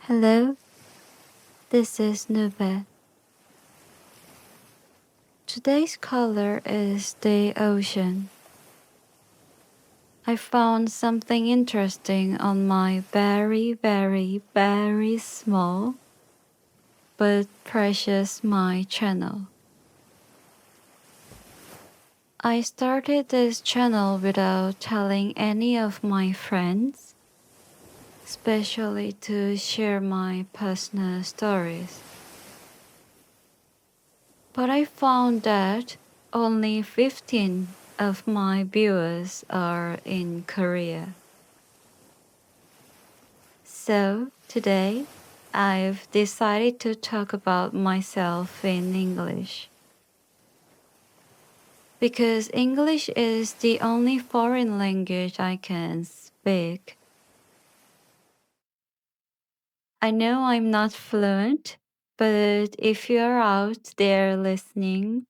Hello, this is Nube. Today's color is the ocean. I found something interesting on my very small but precious my channel. I started this channel without telling any of my friends, especially to share my personal stories. But I found that only 15 of my viewers are in Korea. So today, I've decided to talk about myself in English. Because English is the only foreign language I can speak. I know I'm not fluent, but if you're out there listening,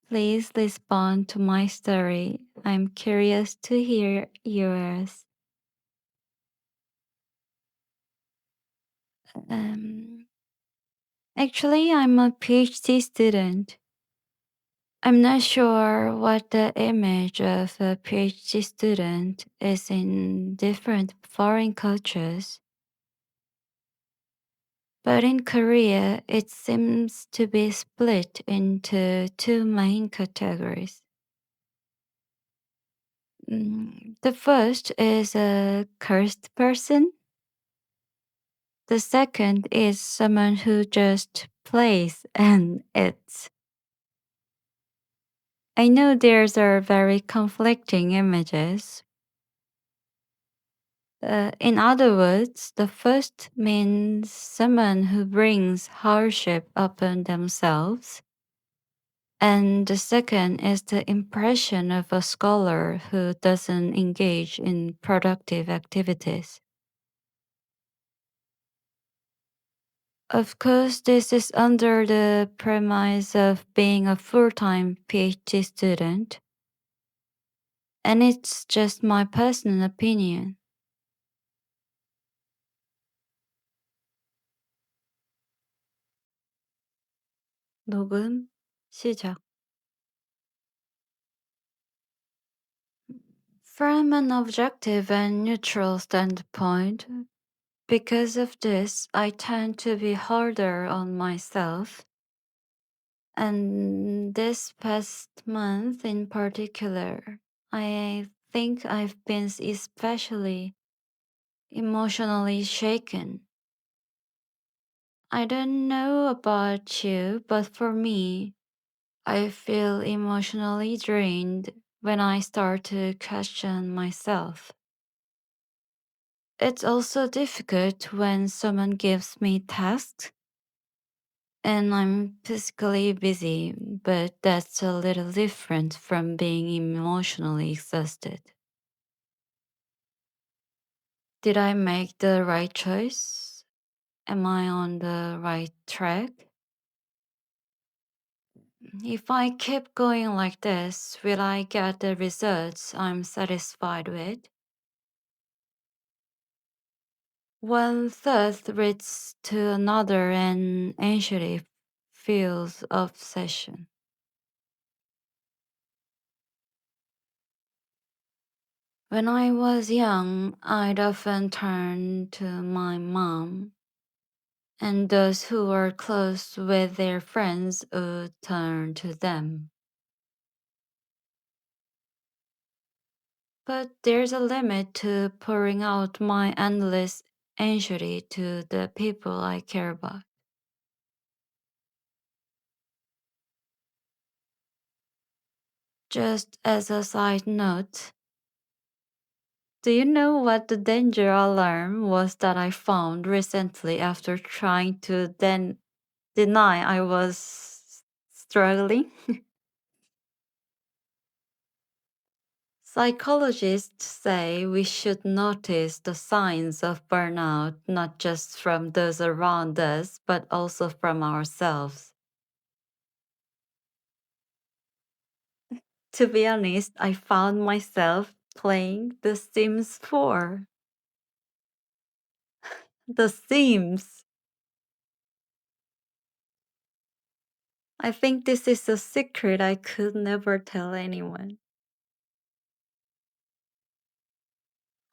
please respond to my story. I'm curious to hear yours. Actually, I'm a PhD student. I'm not sure what the image of a PhD student is in different foreign cultures. But in Korea, it seems to be split into two main categories. The first is a cursed person. The second is someone who just plays and eats. I know these are very conflicting images. In other words, the first means someone who brings hardship upon themselves, and the second is the impression of a scholar who doesn't engage in productive activities. Of course, this is under the premise of being a full-time PhD student, and it's just my personal opinion. 녹음 시작. From an objective and neutral standpoint, because of this, I tend to be harder on myself. And this past month in particular, I think I've been especially emotionally shaken. I don't know about you, but for me, I feel emotionally drained when I start to question myself. It's also difficult when someone gives me tasks and I'm physically busy, but that's a little different from being emotionally exhausted. Did I make the right choice? Am I on the right track? If I keep going like this, will I get the results I'm satisfied with? One thought leads to another and anxiety feels obsession. When I was young, I'd often turn to my mom, and those who were close with their friends would turn to them. But there's a limit to pouring out my endless anxiety to the people I care about. Just as a side note, do you know what the danger alarm was that I found recently after trying to then deny I was struggling? Psychologists say we should notice the signs of burnout not just from those around us, but also from ourselves. To be honest, I found myself playing The Sims 4. The Sims. I think this is a secret I could never tell anyone.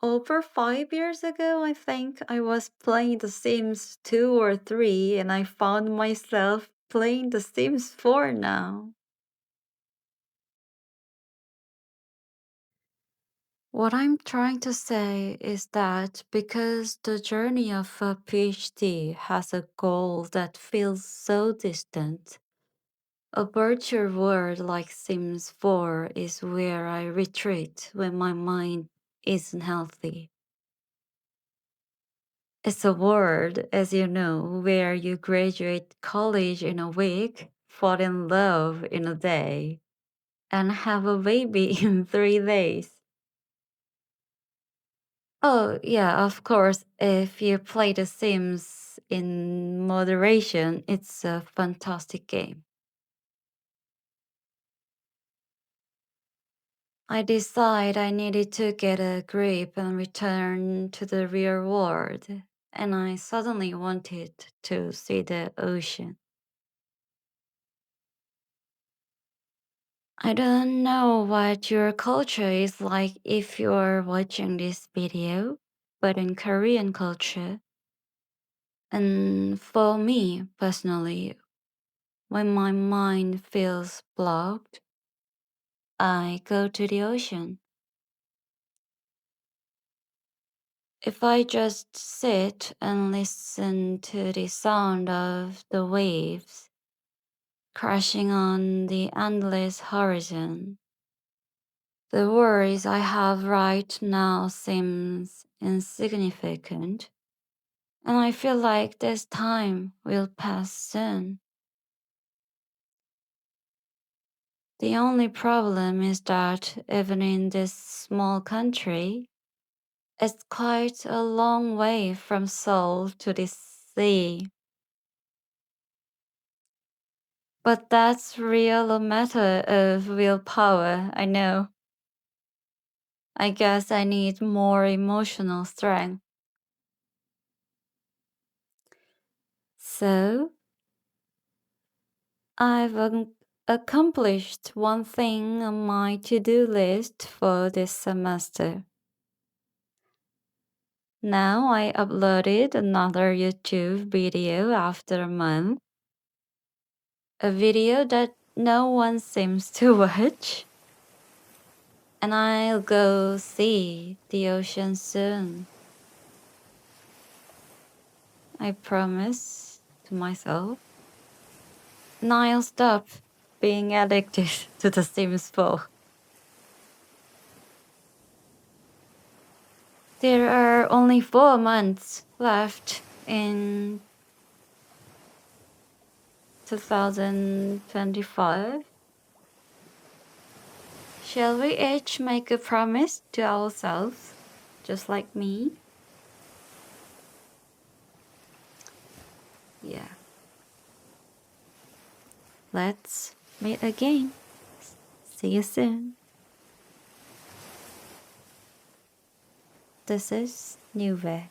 Over 5 years ago, I think I was playing The Sims 2 or 3, and I found myself playing The Sims 4 now. What I'm trying to say is that because the journey of a PhD has a goal that feels so distant, a virtual world like Sims 4 is where I retreat when my mind isn't healthy. It's a world, as you know, where you graduate college in a week, fall in love in a day, and have a baby in 3 days. Oh, yeah, of course, if you play The Sims in moderation, it's a fantastic game. I decided I needed to get a grip and return to the real world, and I suddenly wanted to see the ocean. I don't know what your culture is like if you're watching this video, but in Korean culture, and for me personally, when my mind feels blocked, I go to the ocean. If I just sit and listen to the sound of the waves crashing on the endless horizon, the worries I have right now seems insignificant, and I feel like this time will pass soon. The only problem is that even in this small country, it's quite a long way from Seoul to the sea. But that's real a matter of willpower, I know. I guess I need more emotional strength. So, I've accomplished one thing on my to-do list for this semester. Now I uploaded another YouTube video after a month. A video that no one seems to watch. And I'll go see the ocean soon. I promise to myself. And I'll stop being addicted to The Sims 4. There are only 4 months left in 2025. Shall we each make a promise to ourselves, just like me? Yeah. Let's meet again. See you soon. This is New Veg.